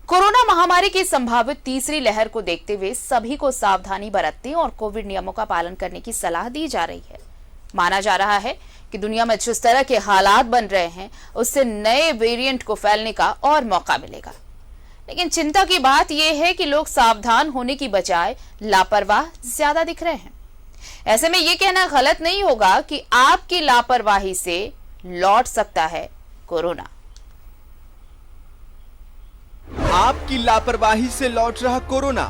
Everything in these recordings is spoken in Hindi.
कोरोना महामारी की संभावित तीसरी लहर को देखते हुए सभी को सावधानी बरतने और कोविड नियमों का पालन करने की सलाह दी जा रही है। माना जा रहा है कि दुनिया में जिस तरह के हालात बन रहे हैं उससे नए वेरिएंट को फैलने का और मौका मिलेगा। लेकिन चिंता की बात यह है कि लोग सावधान होने की बजाय लापरवाह ज्यादा दिख रहे हैं। ऐसे में यह कहना गलत नहीं होगा कि आपकी लापरवाही से लौट सकता है कोरोना। आपकी लापरवाही से लौट रहा कोरोना।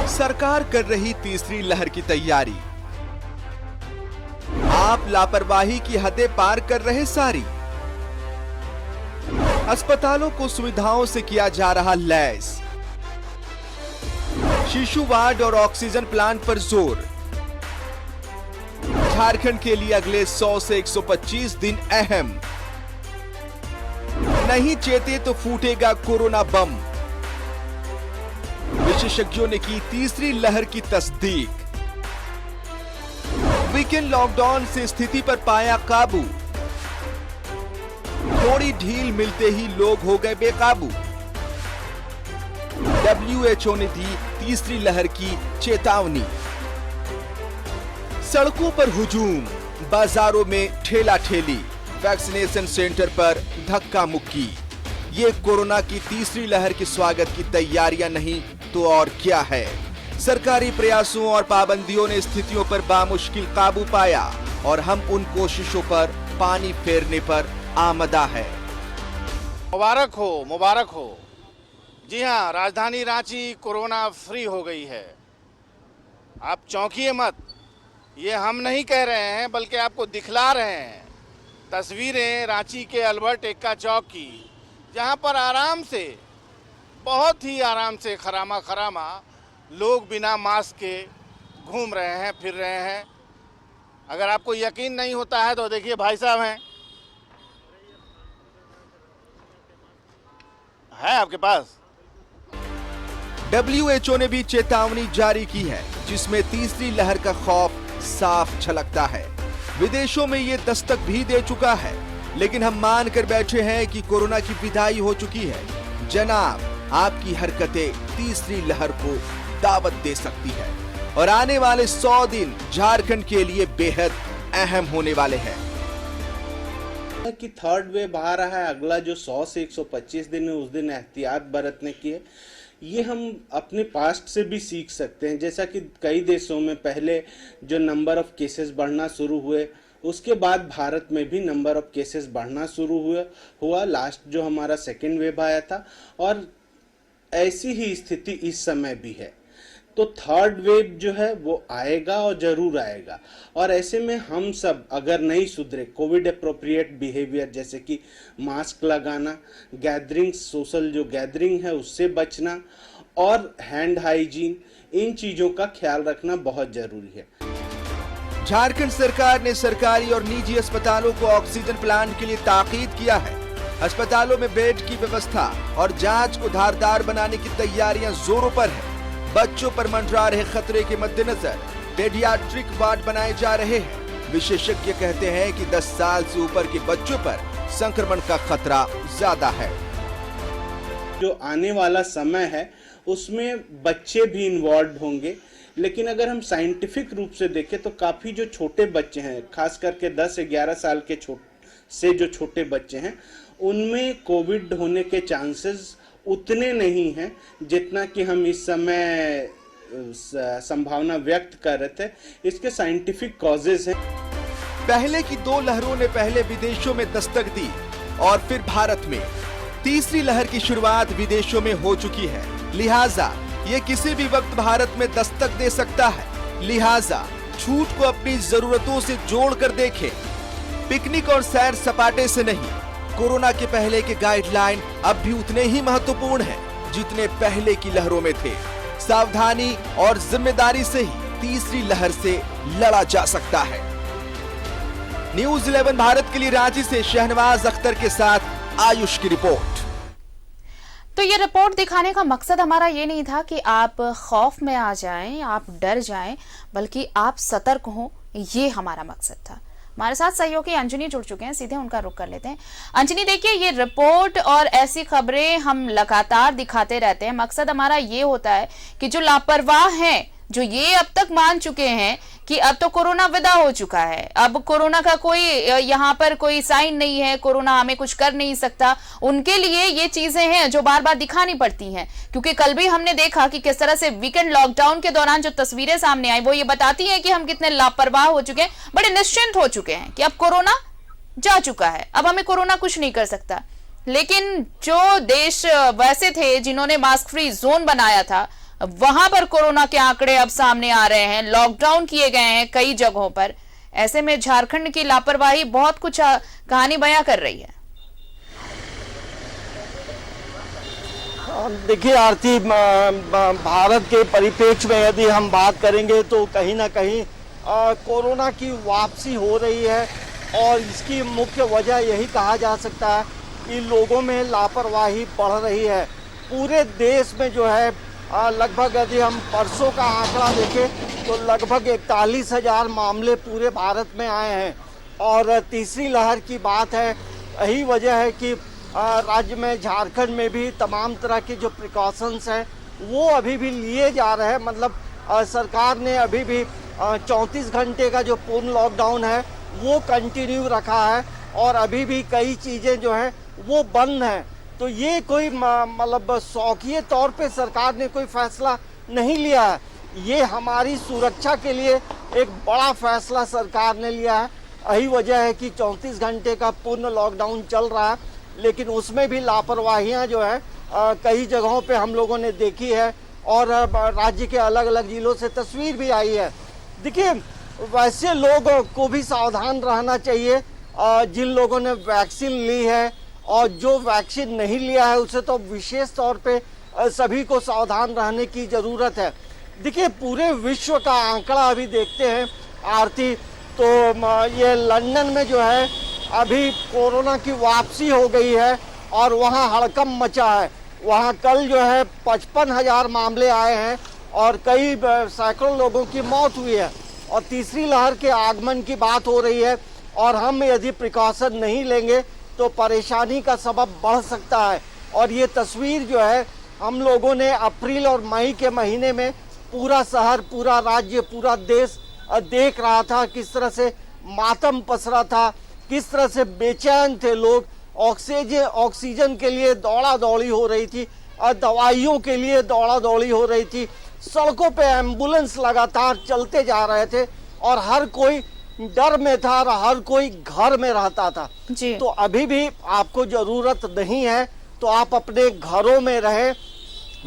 सरकार कर रही तीसरी लहर की तैयारी। आप लापरवाही की हदें पार कर रहे सारी। अस्पतालों को सुविधाओं से किया जा रहा लैस। शिशु वार्ड और ऑक्सीजन प्लांट पर जोर। झारखंड के लिए अगले 100 से 125 दिन अहम। नहीं चेते तो फूटेगा कोरोना बम। विशेषज्ञों ने की तीसरी लहर की तस्दीक। वीकेंड लॉकडाउन से स्थिति पर पाया काबू। थोड़ी ढील मिलते ही लोग हो गए बेकाबू। WHO ने दी तीसरी लहर की चेतावनी। सड़कों पर हुजूम, बाजारों में ठेला ठेली, वैक्सीनेशन सेंटर पर धक्का मुक्की। ये कोरोना की तीसरी लहर के स्वागत की तैयारियां नहीं तो और क्या है। सरकारी प्रयासों और पाबंदियों ने स्थितियों पर बामुश्किल काबू पाया और हम उन कोशिशों पर पानी फेरने पर आमदा है। मुबारक हो, मुबारक हो। जी हाँ, राजधानी रांची कोरोना फ्री हो गई है। आप चौंकिए मत, ये हम नहीं कह रहे हैं बल्कि आपको दिखला रहे हैं। तस्वीरें रांची के अल्बर्ट एक्का चौक की, जहां पर आराम से, बहुत ही आराम से खरामा खरामा लोग बिना मास्क के घूम रहे हैं, फिर रहे हैं। अगर आपको यकीन नहीं होता है तो देखिए भाई साहब हैं, है आपके पास। WHO ने भी चेतावनी जारी की है, जिसमें तीसरी लहर का खौफ साफ झलकता है। विदेशों में ये दस्तक भी दे चुका है, लेकिन हम मान कर बैठे हैं कि कोरोना की विदाई हो चुकी है। जनाब, आपकी हरकतें तीसरी लहर को दावत दे सकती है और आने वाले 100 दिन झारखंड के लिए बेहद अहम होने वाले हैं। कि थर्ड वेव आ रहा है, अगला जो 100 से 125 दिन है उस दिन एहतियात बरतने की है। ये हम अपने पास्ट से भी सीख सकते हैं। जैसा कि कई देशों में पहले जो नंबर ऑफ केसेस बढ़ना शुरू हुए, उसके बाद भारत में भी नंबर ऑफ केसेस बढ़ना शुरू हुआ। लास्ट जो हमारा सेकेंड वेव आया था, और ऐसी ही स्थिति इस समय भी है। तो थर्ड वेव जो है वो आएगा और जरूर आएगा। और ऐसे में हम सब अगर नहीं सुधरे, कोविड अप्रोप्रिएट बिहेवियर जैसे कि मास्क लगाना, गैदरिंग, सोशल जो गैदरिंग है उससे बचना और हैंड हाइजीन, इन चीज़ों का ख्याल रखना बहुत जरूरी है। झारखंड सरकार ने सरकारी और निजी अस्पतालों को ऑक्सीजन प्लांट के लिए ताकीद किया है। अस्पतालों में बेड की व्यवस्था और जांच को धारदार बनाने की तैयारियां जोरों पर है। बच्चों पर मंडरा रहे खतरे के मद्देनजर पेडियाट्रिक वार्ड बनाए जा रहे हैं। विशेषज्ञ कहते हैं कि 10 साल से ऊपर के बच्चों पर संक्रमण का खतरा ज्यादा है। जो आने वाला समय है उसमें बच्चे भी इन्वॉल्व होंगे, लेकिन अगर हम साइंटिफिक रूप से देखें तो काफ़ी जो छोटे बच्चे हैं, खास करके 10-11 साल के से जो छोटे बच्चे हैं, उनमें कोविड होने के चांसेस उतने नहीं हैं जितना कि हम इस समय संभावना व्यक्त कर रहे थे। इसके साइंटिफिक कॉजेज हैं। पहले की 2 लहरों ने पहले विदेशों में दस्तक दी और फिर भारत में। तीसरी लहर की शुरुआत विदेशों में हो चुकी है, लिहाजा ये किसी भी वक्त भारत में दस्तक दे सकता है। लिहाजा छूट को अपनी जरूरतों से जोड़कर देखें। पिकनिक और सैर सपाटे से नहीं। कोरोना के पहले के गाइडलाइन अब भी उतने ही महत्वपूर्ण हैं जितने पहले की लहरों में थे। सावधानी और जिम्मेदारी से ही तीसरी लहर से लड़ा जा सकता है। न्यूज़ 11 भारत के लिए रांची से शहनवाज अख्तर के साथ आयुष की रिपोर्ट। तो ये रिपोर्ट दिखाने का मकसद हमारा ये नहीं था कि आप खौफ में आ जाएं, आप डर जाएं, बल्कि आप सतर्क हों, ये हमारा मकसद था। हमारे साथ सहयोगी अंजनी जुड़ चुके हैं, सीधे उनका रुख कर लेते हैं। अंजनी, देखिए, ये रिपोर्ट और ऐसी खबरें हम लगातार दिखाते रहते हैं। मकसद हमारा ये होता है कि जो लापरवाह हैं, जो ये अब तक मान चुके हैं कि अब तो कोरोना विदा हो चुका है, अब कोरोना का कोई यहाँ पर कोई साइन नहीं है, कोरोना हमें कुछ कर नहीं सकता, उनके लिए ये चीजें हैं जो बार बार दिखानी पड़ती हैं। क्योंकि कल भी हमने देखा कि किस तरह से वीकेंड लॉकडाउन के दौरान जो तस्वीरें सामने आई वो ये बताती हैं कि हम कितने लापरवाह हो चुके हैं, बड़े निश्चिंत हो चुके हैं कि अब कोरोना जा चुका है, अब हमें कोरोना कुछ नहीं कर सकता। लेकिन जो देश वैसे थे जिन्होंने मास्क फ्री जोन बनाया था, वहां पर कोरोना के आंकड़े अब सामने आ रहे हैं, लॉकडाउन किए गए हैं कई जगहों पर। ऐसे में झारखंड की लापरवाही बहुत कुछ कहानी बयां कर रही है। देखिए आरती, भारत के परिप्रेक्ष्य में यदि हम बात करेंगे तो कहीं ना कहीं कोरोना की वापसी हो रही है, और इसकी मुख्य वजह यही कहा जा सकता है कि लोगों में लापरवाही बढ़ रही है। पूरे देश में जो है लगभग, यदि हम परसों का आंकड़ा देखें तो लगभग 41,000 मामले पूरे भारत में आए हैं। और तीसरी लहर की बात है, यही वजह है कि राज्य में, झारखंड में भी तमाम तरह के जो प्रिकॉशंस हैं वो अभी भी लिए जा रहे हैं। मतलब सरकार ने अभी भी 34 घंटे का जो पूर्ण लॉकडाउन है वो कंटिन्यू रखा है, और अभी भी कई चीज़ें जो हैं वो बंद हैं। तो ये कोई मतलब शौकिये तौर पे सरकार ने कोई फैसला नहीं लिया है, ये हमारी सुरक्षा के लिए एक बड़ा फैसला सरकार ने लिया है। यही वजह है कि 34 घंटे का पूर्ण लॉकडाउन चल रहा है, लेकिन उसमें भी लापरवाहियां जो है कई जगहों पे हम लोगों ने देखी है, और राज्य के अलग अलग जिलों से तस्वीर भी आई है। देखिए, वैसे लोगों को भी सावधान रहना चाहिए जिन लोगों ने वैक्सीन ली है, और जो वैक्सीन नहीं लिया है उसे तो विशेष तौर पे सभी को सावधान रहने की ज़रूरत है। देखिए, पूरे विश्व का आंकड़ा अभी देखते हैं आरती, तो ये लंदन में जो है अभी कोरोना की वापसी हो गई है, और वहाँ हड़कंप मचा है। वहाँ कल जो है 55,000 मामले आए हैं, और कई सैकड़ों लोगों की मौत हुई है, और तीसरी लहर के आगमन की बात हो रही है। और हम यदि प्रिकॉशन नहीं लेंगे तो परेशानी का सबब बढ़ सकता है। और ये तस्वीर जो है हम लोगों ने अप्रैल और मई के महीने में पूरा शहर, पूरा राज्य, पूरा देश देख रहा था, किस तरह से मातम पसरा था, किस तरह से बेचैन थे लोग। ऑक्सीजन के लिए दौड़ा दौड़ी हो रही थी, और दवाइयों के लिए दौड़ा दौड़ी हो रही थी। सड़कों पे एम्बुलेंस लगातार चलते जा रहे थे, और हर कोई डर में था, और हर कोई घर में रहता था जी। तो अभी भी आपको जरूरत नहीं है तो आप अपने घरों में रहें,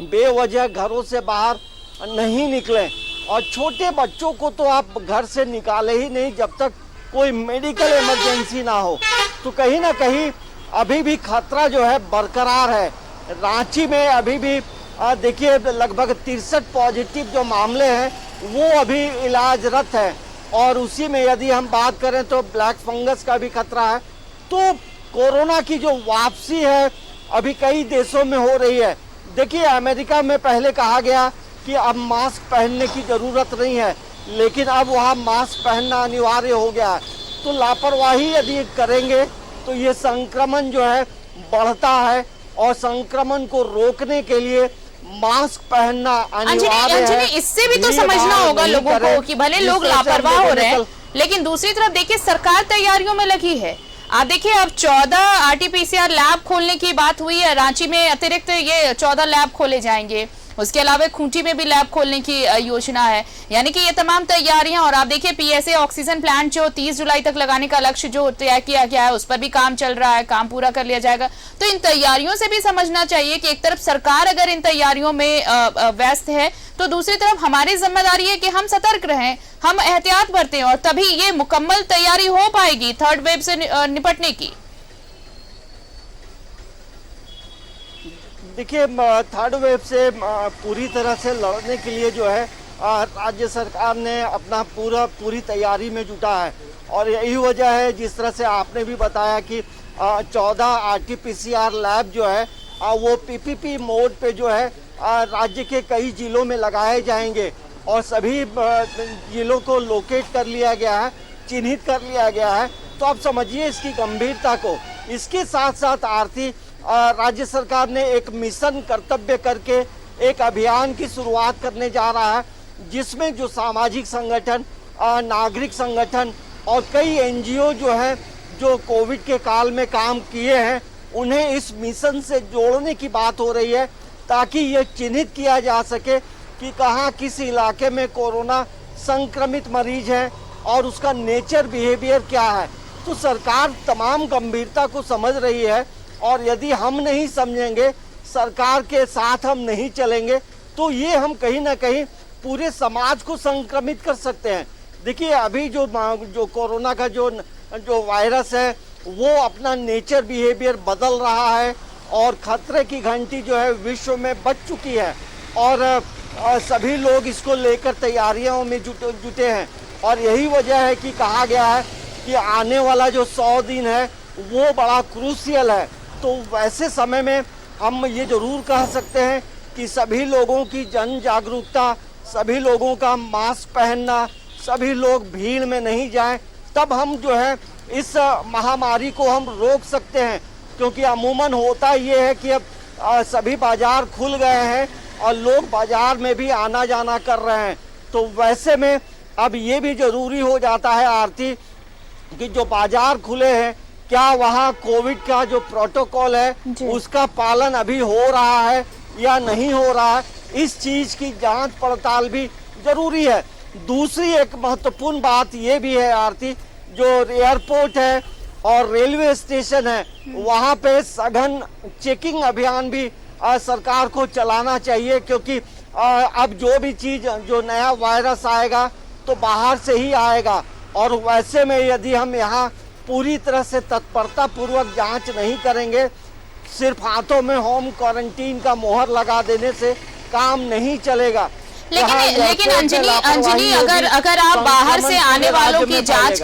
बेवजह घरों से बाहर नहीं निकलें। और छोटे बच्चों को तो आप घर से निकाले ही नहीं जब तक कोई मेडिकल इमरजेंसी ना हो। तो कहीं ना कहीं अभी भी खतरा जो है बरकरार है। रांची में अभी भी देखिए लगभग 63 पॉजिटिव जो मामले हैं वो अभी इलाजरत है, और उसी में यदि हम बात करें तो ब्लैक फंगस का भी खतरा है। तो कोरोना की जो वापसी है अभी कई देशों में हो रही है। देखिए, अमेरिका में पहले कहा गया कि अब मास्क पहनने की ज़रूरत नहीं है, लेकिन अब वहाँ मास्क पहनना अनिवार्य हो गया है। तो लापरवाही यदि करेंगे तो ये संक्रमण जो है बढ़ता है, और संक्रमण को रोकने के लिए मास्क पहनना अनिवार्य है। इससे भी तो समझना होगा लोगों को कि भले लोग लापरवाह हो रहे हैं, लेकिन दूसरी तरफ देखिए सरकार तैयारियों में लगी है। आप देखिए, अब 14 RT-PCR लैब खोलने की बात हुई है रांची में, अतिरिक्त ये 14 लैब खोले जाएंगे। उसके अलावा खूंटी में भी लैब खोलने की योजना है। यानी कि ये तमाम तैयारियां, और आप देखिए PSA ऑक्सीजन प्लांट जो 30 जुलाई तक लगाने का लक्ष्य जो तय किया गया है उस पर भी काम चल रहा है, काम पूरा कर लिया जाएगा। तो इन तैयारियों से भी समझना चाहिए कि एक तरफ सरकार अगर इन तैयारियों में व्यस्त है, तो दूसरी तरफ हमारी जिम्मेदारी है कि हम सतर्क रहें, हम एहतियात बरतें, और तभी ये मुकम्मल तैयारी हो पाएगी थर्ड वेव से निपटने की। देखिए, थर्ड वेव से पूरी तरह से लड़ने के लिए जो है राज्य सरकार ने अपना पूरी तैयारी में जुटा है, और यही वजह है जिस तरह से आपने भी बताया कि 14 RT-PCR लैब जो है वो PPP मोड पे जो है राज्य के कई जिलों में लगाए जाएंगे, और सभी जिलों को लोकेट कर लिया गया है। चिन्हित कर लिया गया है। तो आप समझिए इसकी गंभीरता को। इसके साथ साथ आरती राज्य सरकार ने एक मिशन कर्तव्य करके एक अभियान की शुरुआत करने जा रहा है, जिसमें जो सामाजिक संगठन, नागरिक संगठन और कई एनजीओ जो है जो कोविड के काल में काम किए हैं, उन्हें इस मिशन से जोड़ने की बात हो रही है, ताकि ये चिन्हित किया जा सके कि कहाँ किस इलाके में कोरोना संक्रमित मरीज है और उसका नेचर बिहेवियर क्या है। तो सरकार तमाम गंभीरता को समझ रही है, और यदि हम नहीं समझेंगे, सरकार के साथ हम नहीं चलेंगे, तो ये हम कहीं ना कहीं पूरे समाज को संक्रमित कर सकते हैं। देखिए अभी जो कोरोना का जो वायरस है वो अपना नेचर बिहेवियर बदल रहा है, और खतरे की घंटी जो है विश्व में बज चुकी है, और सभी लोग इसको लेकर तैयारियों में जुटे हैं। और यही वजह है कि कहा गया है कि आने वाला जो 100 दिन है वो बड़ा क्रूशियल है। तो वैसे समय में हम ये जरूर कह सकते हैं कि सभी लोगों की जन जागरूकता, सभी लोगों का मास्क पहनना, सभी लोग भीड़ में नहीं जाएं, तब हम जो है इस महामारी को हम रोक सकते हैं। क्योंकि अमूमन होता ये है कि अब सभी बाजार खुल गए हैं और लोग बाजार में भी आना जाना कर रहे हैं। तो वैसे में अब ये भी जरूरी हो जाता है आरती कि जो बाजार खुले हैं, क्या वहाँ कोविड का जो प्रोटोकॉल है उसका पालन अभी हो रहा है या नहीं हो रहा है, इस चीज की जांच पड़ताल भी जरूरी है। दूसरी एक महत्वपूर्ण बात ये भी है आरती, जो एयरपोर्ट है और रेलवे स्टेशन है, वहाँ पे सघन चेकिंग अभियान भी सरकार को चलाना चाहिए। क्योंकि अब जो भी चीज, जो नया वायरस आएगा तो बाहर से ही आएगा, और वैसे में यदि हम यहाँ पूरी तरह से तत्परता पूर्वक जांच नहीं करेंगे, सिर्फ हाथों में होम क्वारंटीन का मोहर लगा देने से काम नहीं चलेगा। लेकिन अंजलि अगर आप बाहर से आने वालों की जांच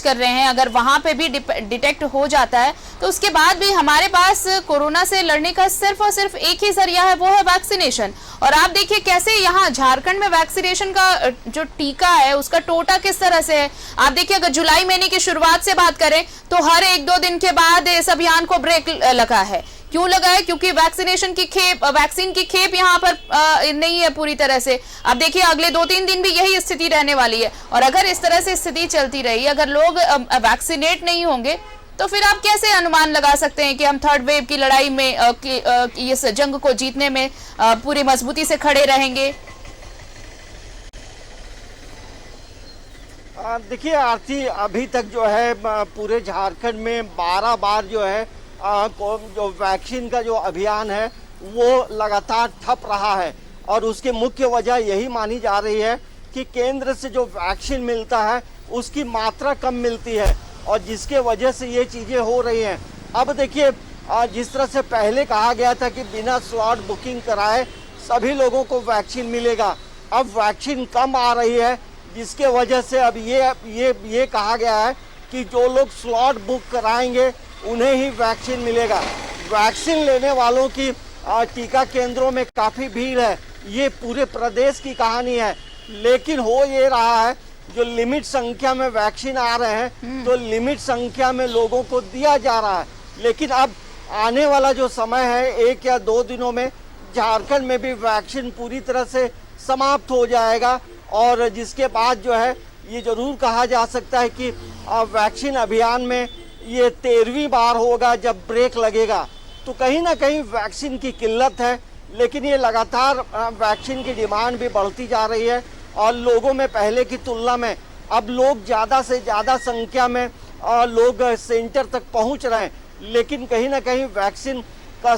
कर रहे हैं, अगर वहां पे भी डिटेक्ट हो जाता है, तो उसके बाद भी हमारे पास कोरोना से लड़ने का सिर्फ और सिर्फ एक ही जरिया है, वो है वैक्सीनेशन। और आप देखिए कैसे यहाँ झारखंड में वैक्सीनेशन का जो टीका है उसका टोटा किस तरह से है। आप देखिए अगर जुलाई महीने की शुरुआत से बात करें तो हर 1-2 दिन के बाद इस अभियान को ब्रेक लगा है। क्यों लगा है? क्योंकि वैक्सीन की खेप यहाँ पर नहीं है पूरी तरह से। अब देखिए अगले 2-3 दिन भी यही स्थिति रहने वाली है, और अगर इस तरह से स्थिति चलती रही, अगर लोग वैक्सीनेट नहीं होंगे, तो फिर आप कैसे अनुमान लगा सकते हैं कि हम थर्ड वेव की लड़ाई में इस जंग को जीतने में पूरी मजबूती से खड़े रहेंगे? देखिए आरती, अभी तक जो है पूरे झारखंड में 12 बार जो है जो वैक्सीन का जो अभियान है वो लगातार ठप रहा है, और उसकी मुख्य वजह यही मानी जा रही है कि केंद्र से जो वैक्सीन मिलता है उसकी मात्रा कम मिलती है, और जिसके वजह से ये चीज़ें हो रही हैं। अब देखिए जिस तरह से पहले कहा गया था कि बिना स्लॉट बुकिंग कराए सभी लोगों को वैक्सीन मिलेगा, अब वैक्सीन कम आ रही है, जिसके वजह से अब ये कहा गया है कि जो लोग स्लॉट बुक कराएंगे उन्हें ही वैक्सीन मिलेगा। वैक्सीन लेने वालों की टीका केंद्रों में काफ़ी भीड़ है, ये पूरे प्रदेश की कहानी है। लेकिन हो ये रहा है, जो लिमिट संख्या में वैक्सीन आ रहे हैं तो लिमिट संख्या में लोगों को दिया जा रहा है। लेकिन अब आने वाला जो समय है, 1 या 2 दिनों में झारखंड में भी वैक्सीन पूरी तरह से समाप्त हो जाएगा, और जिसके बाद जो है ये जरूर कहा जा सकता है कि वैक्सीन अभियान में ये 13वीं बार होगा जब ब्रेक लगेगा। तो कहीं ना कहीं वैक्सीन की किल्लत है, लेकिन ये लगातार वैक्सीन की डिमांड भी बढ़ती जा रही है, और लोगों में पहले की तुलना में अब लोग ज़्यादा से ज़्यादा संख्या में लोग सेंटर तक पहुंच रहे हैं। लेकिन कहीं ना कहीं वैक्सीन का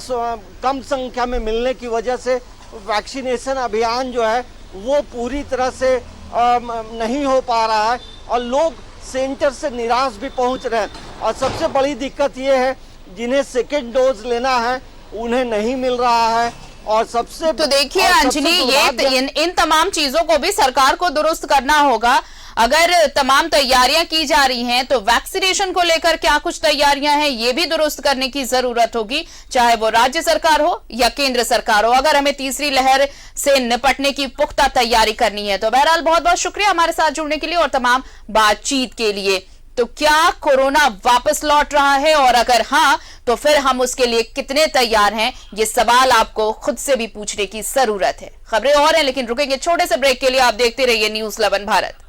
कम संख्या में मिलने की वजह से वैक्सीनेशन अभियान जो है वो पूरी तरह से नहीं हो पा रहा है, और लोग सेंटर से निराश भी पहुंच रहे हैं। और सबसे बड़ी दिक्कत ये है, जिन्हें सेकेंड डोज लेना है उन्हें नहीं मिल रहा है। और सबसे तो देखिए अंजलि, ये इन तमाम चीजों को भी सरकार को दुरुस्त करना होगा। अगर तमाम तैयारियां की जा रही हैं तो वैक्सीनेशन को लेकर क्या कुछ तैयारियां हैं ये भी दुरुस्त करने की जरूरत होगी, चाहे वो राज्य सरकार हो या केंद्र सरकार हो, अगर हमें तीसरी लहर से निपटने की पुख्ता तैयारी करनी है तो। बहरहाल बहुत बहुत शुक्रिया हमारे साथ जुड़ने के लिए और तमाम बातचीत के लिए। तो क्या कोरोना वापस लौट रहा है, और अगर हां तो फिर हम उसके लिए कितने तैयार हैं, ये सवाल आपको खुद से भी पूछने की जरूरत है। खबरें और हैं लेकिन रुकेंगे छोटे से ब्रेक के लिए। आप देखते रहिए न्यूज़ 11 भारत।